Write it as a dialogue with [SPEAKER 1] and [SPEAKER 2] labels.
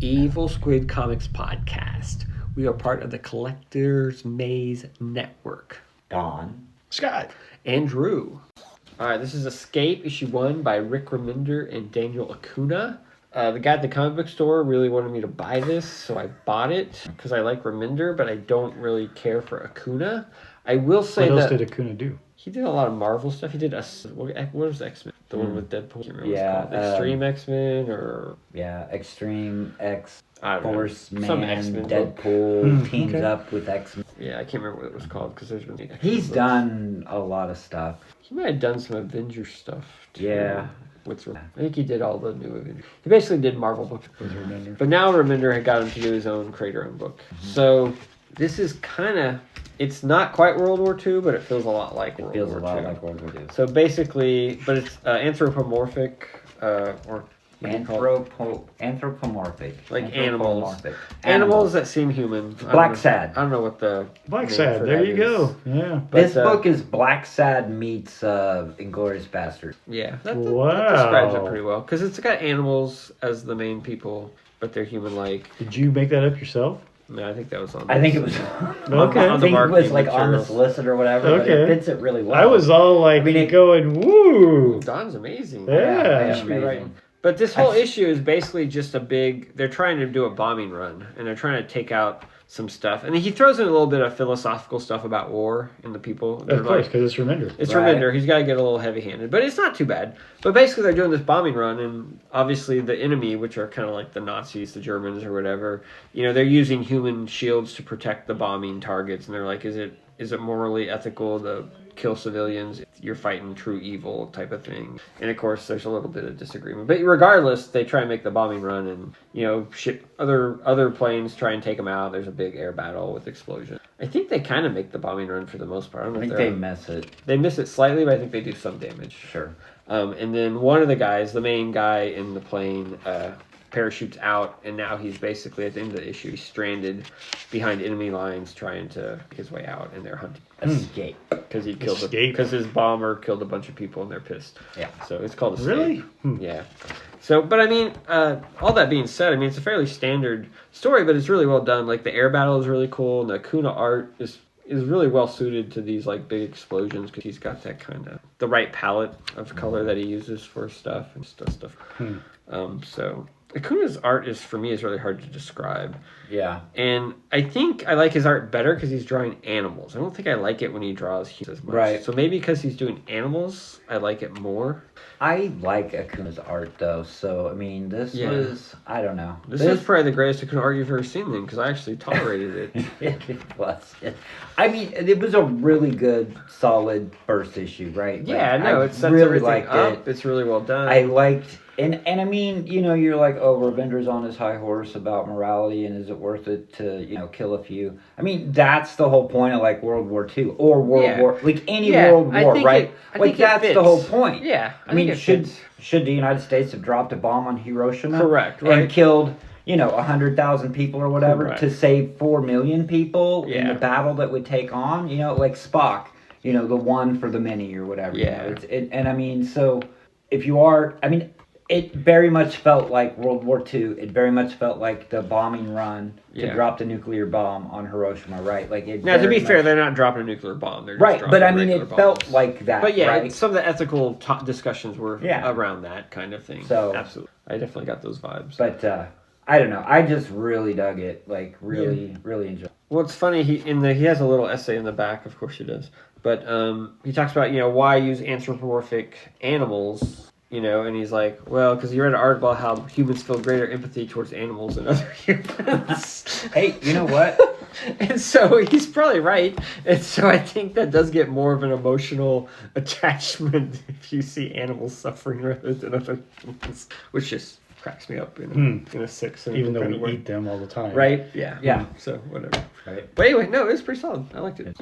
[SPEAKER 1] Evil Squid Comics podcast. We are part of the Collector's Maze Network.
[SPEAKER 2] Don.
[SPEAKER 3] Scott.
[SPEAKER 1] Andrew. All right, this is Escape, issue 1 by Rick Remender and Daniel Acuna. The guy at the comic book store really wanted me to buy this, so I bought it because I like Remender, but I don't really care for Acuna. I will say
[SPEAKER 3] what else did Acuna do?
[SPEAKER 1] He did a lot of Marvel stuff. He did what was X-Men? The one with Deadpool. I can't remember what it's called. Extreme X-Men or...
[SPEAKER 2] Yeah, Extreme X...
[SPEAKER 1] Force
[SPEAKER 2] Man, Deadpool teams up with X-Men.
[SPEAKER 1] Yeah, I can't remember what it was called because there's been...
[SPEAKER 2] He's done a lot of stuff.
[SPEAKER 1] He might have done some Avengers stuff too.
[SPEAKER 2] Yeah.
[SPEAKER 1] I think he did all the new Avengers. He basically did Marvel books. But now Remender had got him to do his own, create her own book. Mm-hmm. So this is kind of... It's not quite World War II, but it feels a lot like World War II.
[SPEAKER 2] It feels a lot like World War II.
[SPEAKER 1] So basically, but it's anthropomorphic, or...
[SPEAKER 2] Anthropomorphic.
[SPEAKER 1] Like animals. Animals that seem human.
[SPEAKER 2] Black Sad.
[SPEAKER 1] I don't know what the...
[SPEAKER 3] Black Sad, there you go. Yeah.
[SPEAKER 2] But, this book is Black Sad meets Inglorious Bastards.
[SPEAKER 1] Yeah. That
[SPEAKER 3] wow.
[SPEAKER 1] describes it pretty well. Because it's got animals as the main people, but they're human-like.
[SPEAKER 3] Did you make that up yourself?
[SPEAKER 1] No, I think that was on.
[SPEAKER 2] I think it was.
[SPEAKER 3] Okay.
[SPEAKER 2] I think it was like on the solicit or whatever.
[SPEAKER 3] Okay.
[SPEAKER 2] But it fits it really well.
[SPEAKER 3] I was all like, going, woo.
[SPEAKER 1] Don's amazing.
[SPEAKER 3] Yeah.
[SPEAKER 1] He should be writing. But this whole issue is basically just a big... They're trying to do a bombing run, and they're trying to take out some stuff. And he throws in a little bit of philosophical stuff about war and the people.
[SPEAKER 3] Of course, because it's Remender.
[SPEAKER 1] It's Remender. He's got to get a little heavy-handed. But it's not too bad. But basically, they're doing this bombing run, and obviously the enemy, which are kind of like the Nazis, the Germans, or whatever, they're using human shields to protect the bombing targets. And they're like, is it morally ethical to kill civilians? You're fighting true evil type of thing. And of course there's a little bit of disagreement, but regardless they try and make the bombing run, and other planes try and take them out. There's a big air battle with explosions. I think they kind of make the bombing run for the most part.
[SPEAKER 2] I think they miss it.
[SPEAKER 1] They miss it slightly, but I think they do some damage.
[SPEAKER 2] Sure.
[SPEAKER 1] And then one of the guys, the main guy in the plane, parachutes out, and now he's basically at the end of the issue, he's stranded behind enemy lines trying to make his way out, and they're hunting.
[SPEAKER 2] Escape.
[SPEAKER 1] Because his bomber killed a bunch of people and they're pissed.
[SPEAKER 2] Yeah.
[SPEAKER 1] So it's called Escape.
[SPEAKER 3] Really?
[SPEAKER 1] Yeah. So, but I mean, all that being said, I mean, it's a fairly standard story, but it's really well done. Like, the air battle is really cool, and the Acuna art is really well suited to these, like, big explosions, because he's got that kind of, the right palette of color that he uses for stuff and stuff. So... Acuna's art for me is really hard to describe.
[SPEAKER 2] Yeah.
[SPEAKER 1] And I think I like his art better because he's drawing animals. I don't think I like it when he draws humans as much.
[SPEAKER 2] Right.
[SPEAKER 1] So maybe because he's doing animals, I like it more.
[SPEAKER 2] I like Acuna's art, though. So, I mean, this was... I don't know.
[SPEAKER 1] This is probably the greatest Acuna art you've ever seen, then, because I actually tolerated it.
[SPEAKER 2] It was. I mean, it was a really good, solid first issue, right?
[SPEAKER 1] Yeah, it sets really everything up. It's really well done.
[SPEAKER 2] I liked... And I mean, you're like, Revender's on his high horse about morality, and is it worth it to, kill a few? I mean, that's the whole point of, like, World War II, or World War, like, any World War, right? That's the whole point.
[SPEAKER 1] Yeah.
[SPEAKER 2] I mean, should the United States have dropped a bomb on Hiroshima?
[SPEAKER 1] Correct, right.
[SPEAKER 2] And killed, 100,000 people or whatever to save 4 million people in the battle that would take on, like Spock, the one for the many or whatever.
[SPEAKER 1] Yeah.
[SPEAKER 2] And I mean, so if you are, I mean... It very much felt like World War II. It very much felt like the bombing run to drop the nuclear bomb on Hiroshima, right? Like it.
[SPEAKER 1] Now, to be fair, they're not dropping a nuclear bomb. They're just
[SPEAKER 2] but I mean,
[SPEAKER 1] bombs.
[SPEAKER 2] Felt like that.
[SPEAKER 1] But yeah,
[SPEAKER 2] right?
[SPEAKER 1] some of the ethical discussions were around that kind of thing. So absolutely, I definitely got those vibes.
[SPEAKER 2] But I don't know. I just really dug it. Like really enjoyed it.
[SPEAKER 1] Well, it's funny. He has a little essay in the back. Of course, he does. But he talks about why use anthropomorphic animals. And he's like, well, because he read an article about how humans feel greater empathy towards animals than other humans.
[SPEAKER 2] Hey, you know what?
[SPEAKER 1] And so he's probably right. And so I think that does get more of an emotional attachment if you see animals suffering rather than other humans, which just cracks me up in a six.
[SPEAKER 3] Even though we eat them all the time.
[SPEAKER 1] Right? Yeah.
[SPEAKER 2] Yeah.
[SPEAKER 1] So whatever.
[SPEAKER 2] Right.
[SPEAKER 1] But anyway, no, it was pretty solid. I liked it.